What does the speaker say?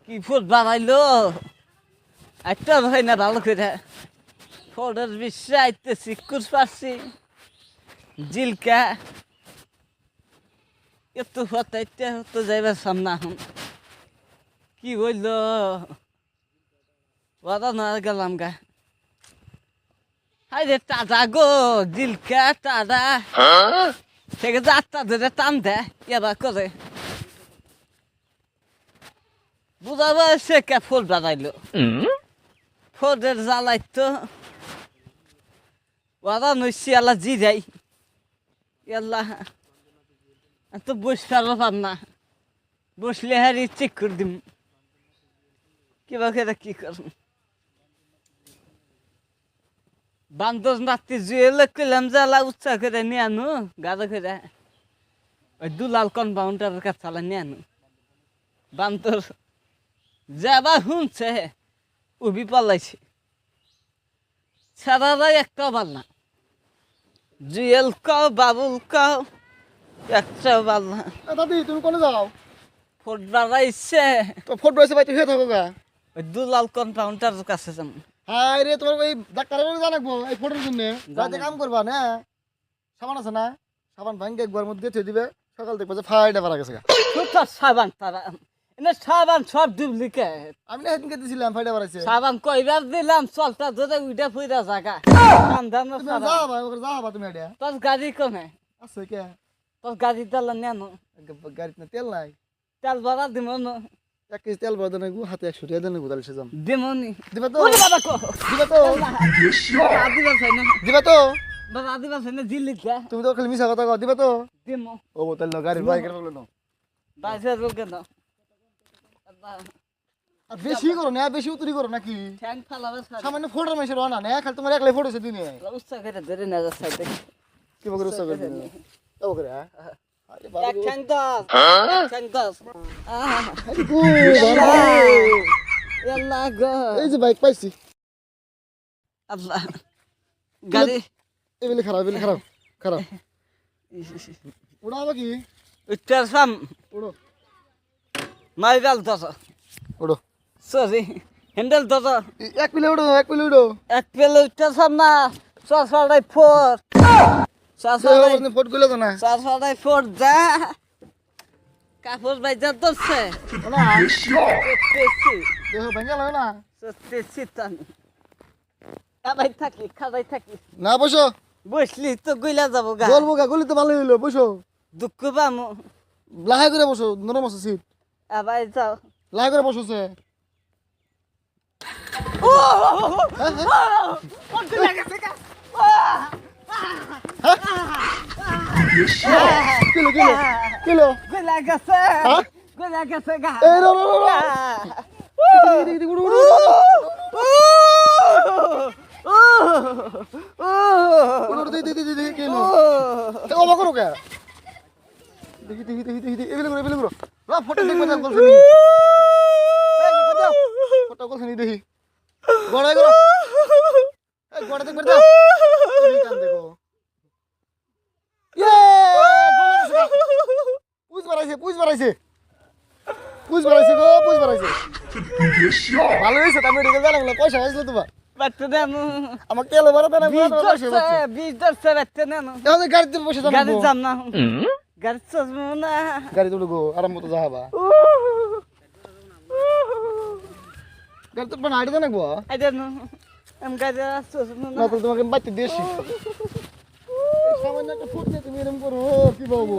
কি ফুট বানাইলো একটা হয় না ভালো করে ফোটের বিশ্বে আইতেছি কুস পারছি জিলকা এত হতাইতে তো যাইবার সামনা এখন কি বলল ওরা না গেলাম গা হাই রে টাদা গো জিলকা টাদা থেকে যাত্রা ধরে টান দেয় এবার করে বুঝাবো সে কে ফুল বানাইলো ফোটের জ্বালাইতো ওরা নইছি আল্লাহ জি যাই আল্লাহ তো বসতে পারলাম না বসলে হারি চেক করে দিম কিবা খেতে কি করব বান্দর নাতি জুয়েলে কইলাম জ্বালা উচ্চা করে নিয়ে আনো গাদা করে ওই দুলাল কম্পাউন্ডারের কাছে চালা নিয়ে আনো বান্দর যাবা শুনছে উবি পালাইছে ছাড়ারাই একটা ভাল না জুয়েল কাও বাবুল কাও একটা ভাল না দাদি তুমি কোনে যাও ফোট বাড়াইছে তো ফোট রয়েছে ভাই তুই থাকো গা ওই দুলাল কম্পাউন্ডারের কাছে যাম হাই রে তোমার ওই ডাক্তারের জানাবো এই ফোটোর জন্য রাতে কাম করবা না সাবান আছে না সাবান ভাঙ্গে একবার মধ্যে থুই দিবে সকাল দেখবা যে ফাইটা পারা গেছে সাবান তারা এনে সাবান সব ডুপ্লিকেট আমি না সেদিনকে দিছিলাম ফাইটা পারাইছে সাবান কইবার দিলাম চলটা ধরে উইটা ফুইরা জায়গা তুমি যাবা তুমি এটা তোর গাড়ি কমে আছে কে তোর গাড়ি তেল নেন গাড়িতে না তেল নাই তেল ভরা দিব না 1 কেজি তেল ভরা দেন হাতে 100 টাকা দেন তাহলে সে যাম দিমনি দিবা তো ওরে বাবা কো দিবা তো আদিবাস হয় না দিবা তো বাবা আদিবাস হয় না দিল্লিতে তুমি তো খালি মিছা কথা কও দিবা তো দিম ও বোতল না গাড়ি বাইক রাখলো না বাইরে রোকে না আর বেশি করো না বেশি উতরি করো নাকি ঠ্যাং ফালাবে সামান্য ফোটো মেশে রো না খালি তোমার একলাই ফোটো সে দিনে উচ্চা করে ধরে না যাচ্ছে কি বকরে সব দিনে তো করে আরে বাবা এক ঠ্যাং দাস এক ঠ্যাং দাস আল্লাহ গো এই যে বাইক পাইছি আল্লাহ গাড়ি এবেলে খারাপ ওড়া হবে কি উত্তর সাম ওড়ো মাইরাল দশ ওড়ো সরি হ্যান্ডেল দশ এক পিলে ওড়ো এক পেলে উত্তর সাম না সাড়ে ফোর ফোট গুলো তো না সাড়ে ফোর যা কাপড় বাইজা ধরছে না দেখো ভাঙ্গা লাগে না সত্যি শীতান খাবাই থাকি খাবাই থাকি না বসো বসলি তো গইলা যাবো গা বলবো গা গলি তো ভালো হইলো বসো দুঃখ পামো লাহাই করে বসো নরম আছে সিট আবার যাও লাহাই করে বসো সে কিলো গইলা গেছে গইলা গেছে গা এই রো কিলো ও বকরো কে দেখি এবেলে করো লা ফটো দেখবে না বলছ নি ফটো কল খানি দেখি গড়াই করো এই গড়া দেখবে দাও তুমি কান দেখো ইয়ে পুজ বাড়াইছে ভালো হয়েছে আমি মেডিকেল যা লাগলো পয়সা আসলো তোমার বাচ্চা দেন আমাকে তেল ভরা দেন বিশ দশটা বাচ্চা দেন গাড়িতে বসে যাবো গাড়ি যাম না গাড়ি চলবো না গাড়ি তুলে গো আরাম মতো যাবা গাড়ি তো বানাই দেন গো আই দেন আমি গাড়ি চলবো না তো তোমাকে বাচ্চা দিয়েছি সামান্য একটা ফুট নিয়ে তুমি এরকম করো কি বলবো